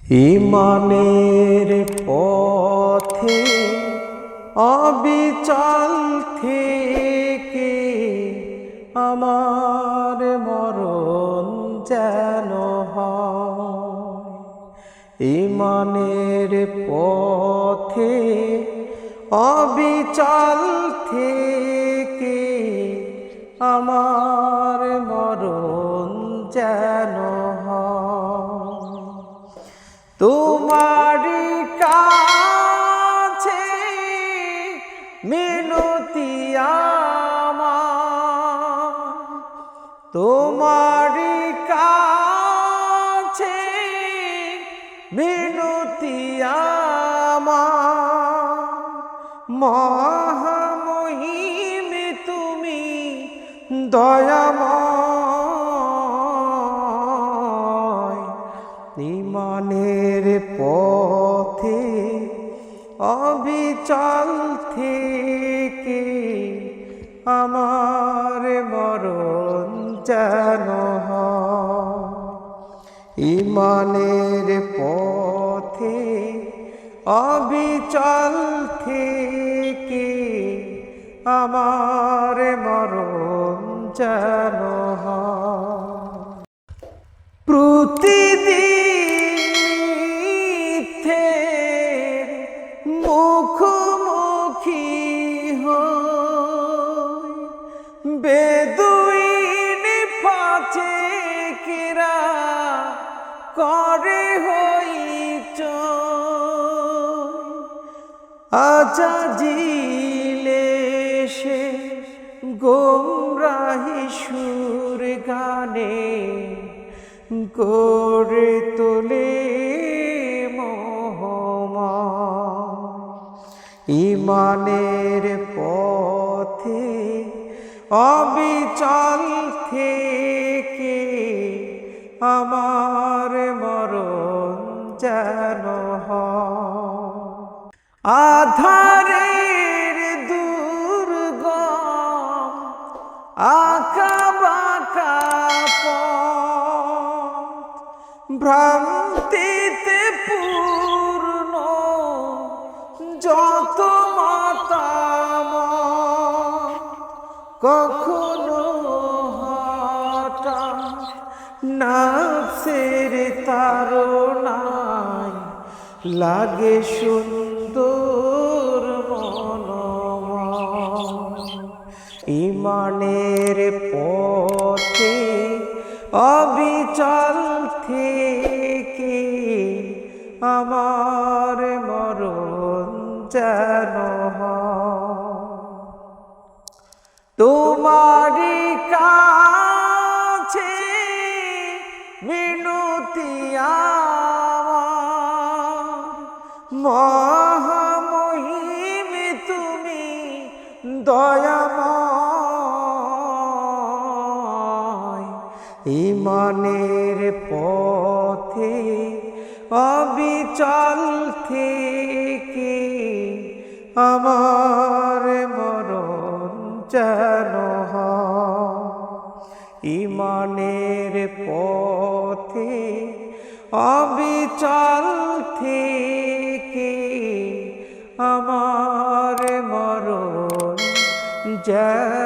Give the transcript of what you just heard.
ইমানের পথে অবিচল থেকে আমার মরণ যেন হয়। ইমানের পথে অবিচল থেকে আমার মরণ যেন হয়। তোমারি কাছে মিনতি আমার, তোমারি কাছে মিনতি আমার। মহামহিম তুমি দয়াময়, ইমানের পথে অবিচল থেকে আমার মরণ যেন হয়। ইমানের পথে অবিচল থেকে আমার মরণ যেন হয়। প্রতিদিন মুখোমুখি হই, বেদুইন ফাচেকেরা করে হইচই। আজাজিলে সে গোমরাহি সুর গানে গড়ে তোলে মোহময়। ইমানের পথে অবিচল থেকে আমার মরণ যেন হয়। আধারের দুর্গম আঁকা বাঁকা পথ, ভ্রান্তিতে পূর্ণ যত মতামত, কখনো হঠাৎ নফসের তাড়নায় লাগে সুন্দর মনোময়। ইমানের পথে অবিচল থেকে আমার মরণ যেন হয়। তোমারি কাছে মিনতি আমার, মহামহিম তুমি দয়াময়। ইমানের পথে অবিচল থেকে আমার মরণ যেন হয়। ইমানের পথে অবিচল থেকে আমার মরণ যেন